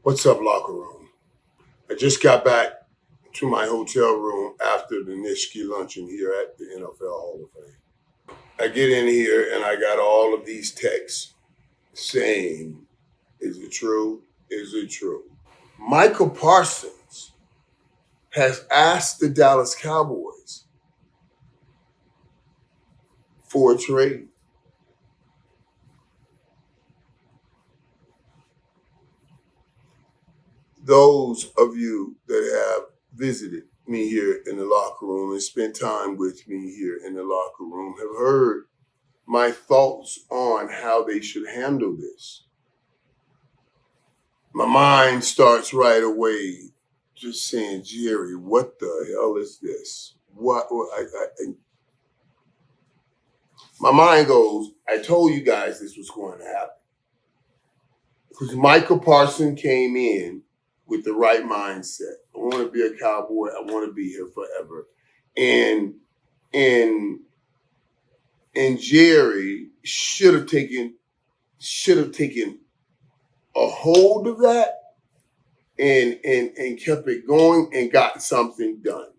What's up, locker room? I just got back to my hotel room after the Nishki luncheon here at the NFL Hall of Fame. I get in here and I got all of these texts saying, is it true? Is it true? Micah Parsons has asked the Dallas Cowboys for a trade. Those of you that have visited me here in the locker room and spent time with me here in the locker room have heard my thoughts on how they should handle this. My mind starts right away just saying, Jerry, what the hell is this? My mind goes, I told you guys this was going to happen. Because Micah Parsons came in with the right mindset. I want to be a Cowboy. I want to be here forever. And Jerry should have taken a hold of that and kept it going and got something done.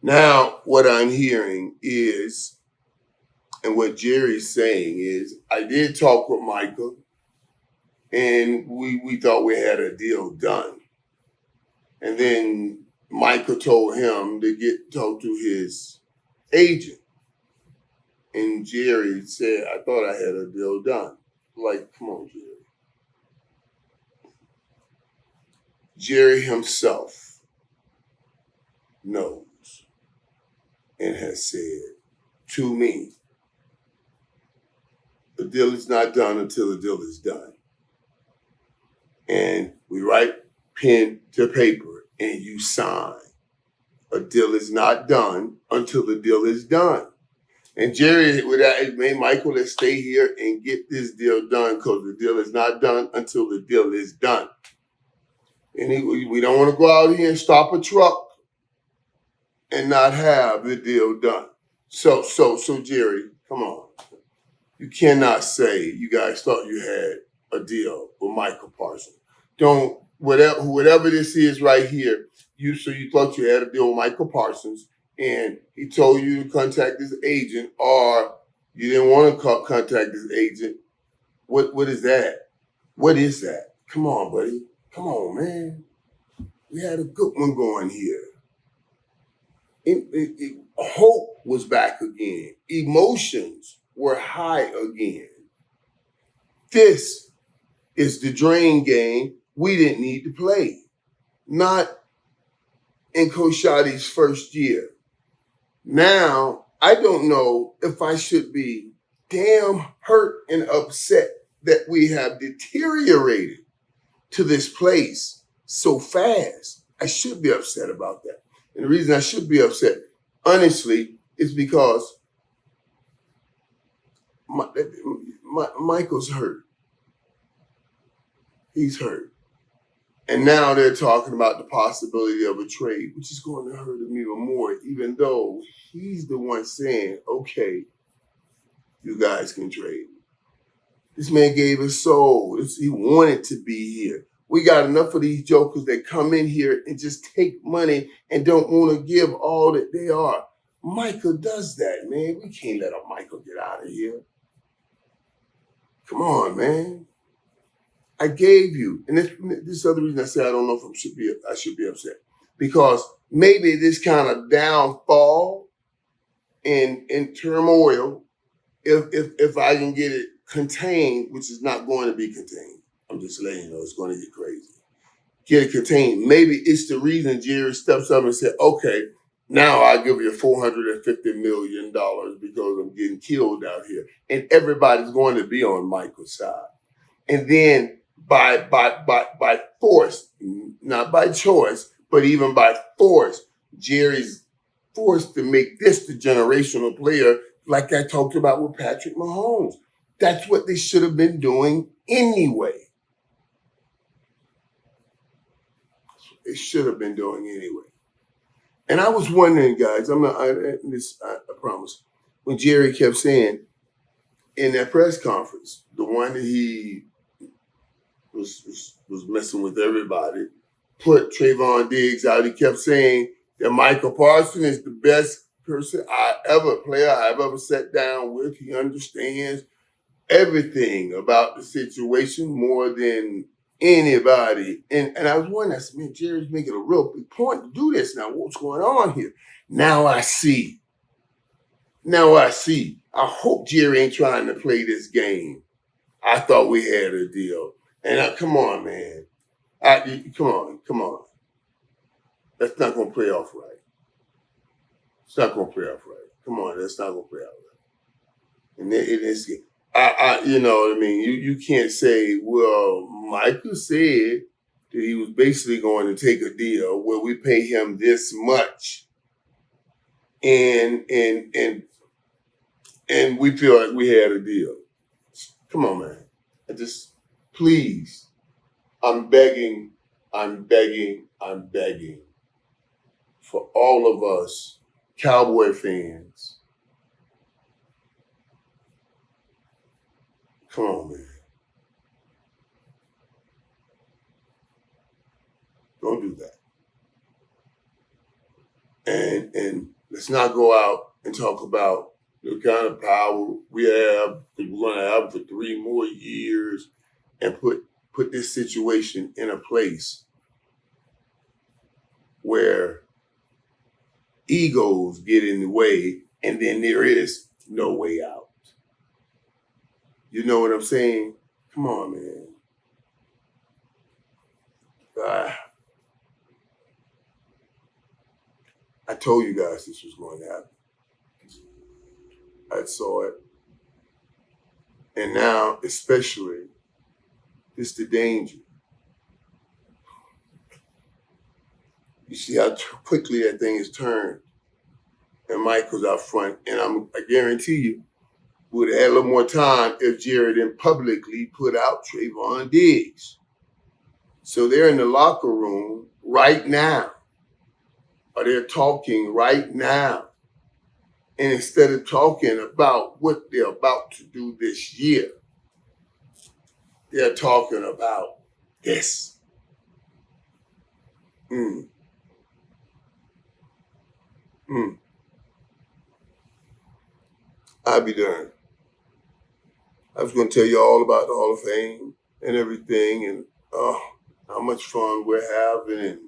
Now, what I'm hearing is, and what Jerry's saying is, I did talk with Micah, and we thought we had a deal done. And then Micah told him to talk to his agent. And Jerry said, I thought I had a deal done. Like, come on, Jerry. Jerry himself knows and has said to me, the deal is not done until the deal is done. And we write pen to paper and you sign. A deal is not done until the deal is done. And Jerry, with that, made Michael, let's stay here and get this deal done because the deal is not done until the deal is done. And we don't want to go out here and stop a truck and not have the deal done. So Jerry, come on. You cannot say you guys thought you had a deal with Micah Parsons. Don't, whatever this is right here, you thought you had a deal with Micah Parsons and he told you to contact his agent or you didn't want to contact his agent. What is that? What is that? Come on, buddy. Come on, man. We had a good one going here. Hope was back again. Emotions were high again. This is the drain game we didn't need to play. Not in Coach Shotty's first year. Now, I don't know if I should be damn hurt and upset that we have deteriorated to this place so fast. I should be upset about that. And the reason I should be upset, honestly, is because Michael's hurt. He's hurt. And now they're talking about the possibility of a trade, which is going to hurt him even more, even though he's the one saying, okay, you guys can trade. This man gave his soul. He wanted to be here. We got enough of these jokers that come in here and just take money and don't want to give all that they are. Michael does that, man. We can't let Michael get out of here. Come on, man. I gave you, and this other reason I say I don't know if I should be upset, because maybe this kind of downfall and turmoil, if I can get it contained, which is not going to be contained, I'm just letting you know it's going to get crazy. Get it contained. Maybe it's the reason Jerry steps up and said, okay, now I'll give you $450 million because I'm getting killed out here, and everybody's going to be on Michael's side, and then. By force, not by choice, but even by force, Jerry's forced to make this the generational player like I talked about with Patrick Mahomes. That's what they should have been doing anyway. They should have been doing anyway. And I was wondering, guys, I promise, when Jerry kept saying in that press conference, the one that he was messing with everybody. Put Trayvon Diggs out. He kept saying that Micah Parsons is the best player I've ever sat down with. He understands everything about the situation more than anybody. And I was wondering, I said, man, Jerry's making a real big point to do this now. What's going on here? Now I see. I hope Jerry ain't trying to play this game. I thought we had a deal. And come on, man. Come on. That's not going to play off right. It's not going to play off right. Come on, that's not going to play off right. And it is, you know what I mean? You can't say, well, Michael said that he was basically going to take a deal where we pay him this much, and we feel like we had a deal. Come on, man. Please, I'm begging for all of us Cowboy fans. Come on, man. Don't do that. And let's not go out and talk about the kind of power we have that we're going to have for 3 more years and put this situation in a place where egos get in the way and then there is no way out. You know what I'm saying? Come on, man. I told you guys this was going to happen. I saw it. And now, especially, it's the danger. You see how quickly that thing is turned. And Michael's out front. And I guarantee you, we would have had a little more time if Jerry didn't publicly put out Trayvon Diggs. So they're in the locker room right now. Or they're talking right now. And instead of talking about what they're about to do this year, they're talking about this. I'll be darned. I was going to tell you all about the Hall of Fame and everything and how much fun we're having and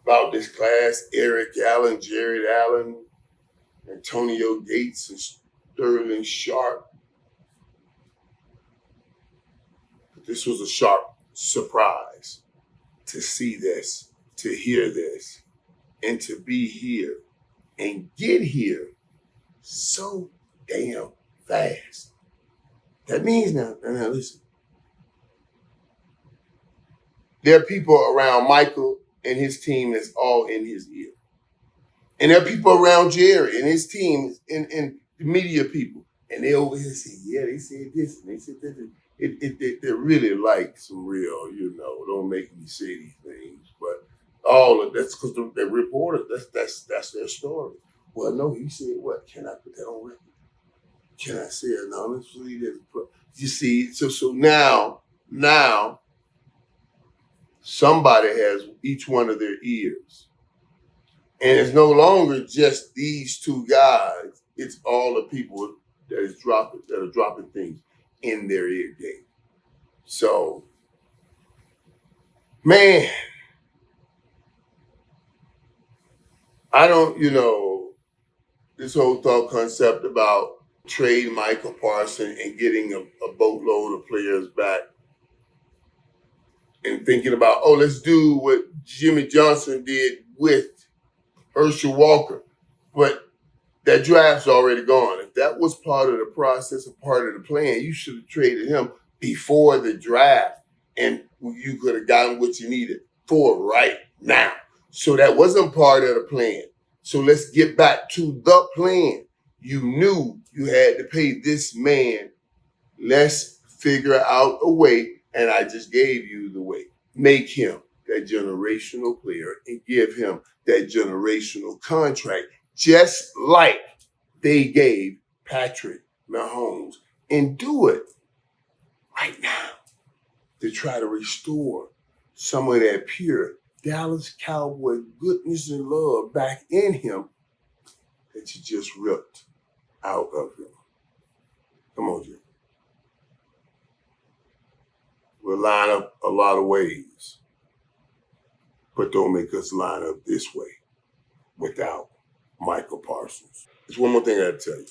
about this class, Eric Allen, Jared Allen, Antonio Gates, and Sterling Sharp. But this was a sharp surprise to see this, to hear this, and to be here and get here so damn fast. That means now listen. There are people around Michael and his team that's all in his ear. And there are people around Jerry and his team and the media people. And they over here say, yeah, they said this and they said that. They're really like some real, don't make me say these things. But all of that's because the reporters, that's their story. Well, no, he said what? Can I put that on record? Can I say it anonymously? You see, so now somebody has each one of their ears. And it's no longer just these two guys. It's all the people that are dropping things in their ear gate. So, man, I don't, this whole thought concept about trading Micah Parsons and getting a boatload of players back and thinking about, let's do what Jimmy Johnson did with Herschel Walker. But that draft's already gone. If that was part of the process, a part of the plan, you should have traded him before the draft and you could have gotten what you needed for right now. So that wasn't part of the plan. So let's get back to the plan. You knew you had to pay this man. Let's figure out a way, and I just gave you the way. Make him that generational player and give him that generational contract, just like they gave Patrick Mahomes. And do it right now to try to restore some of that pure Dallas Cowboy goodness and love back in him that you just ripped out of him. Come on, Jim. We'll line up a lot of ways, but don't make us line up this way without Micah Parsons. There's one more thing I gotta tell you,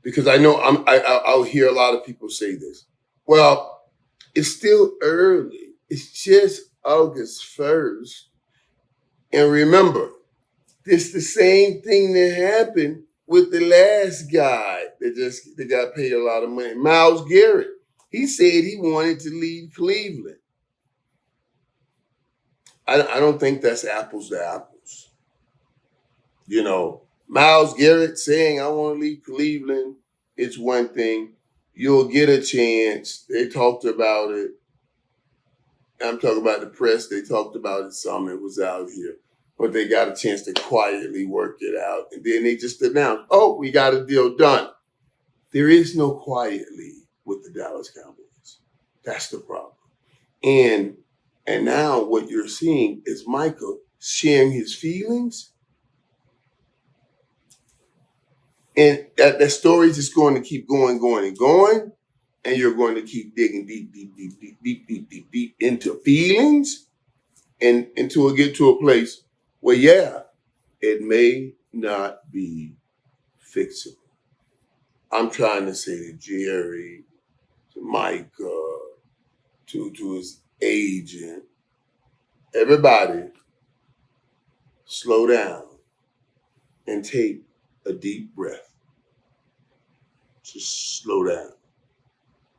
because I know I'll hear a lot of people say this. Well, it's still early. It's just August 1st. And remember, it's the same thing that happened with the last guy that got paid a lot of money, Myles Garrett. He said he wanted to leave Cleveland. I don't think that's apples to apples. You know, Myles Garrett saying, I want to leave Cleveland, it's one thing. You'll get a chance. They talked about it. I'm talking about the press. They talked about it some. It was out here. But they got a chance to quietly work it out. And then they just announced, oh, we got a deal done. There is no quietly with the Dallas Cowboys. That's the problem. And now what you're seeing is Micah sharing his feelings. And that story is just going to keep going. And you're going to keep digging deep into feelings and until it get to a place where, yeah, it may not be fixable. I'm trying to say to Jerry, to Micah, to his agent, everybody, slow down and take a deep breath. Just slow down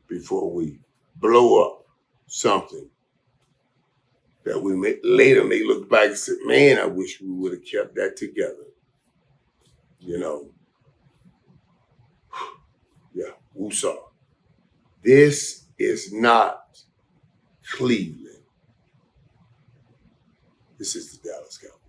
before we blow up something that we later may look back and say, man, I wish we would have kept that together. You know. Yeah, woosah. This is not Cleveland. This is the Dallas Cowboys.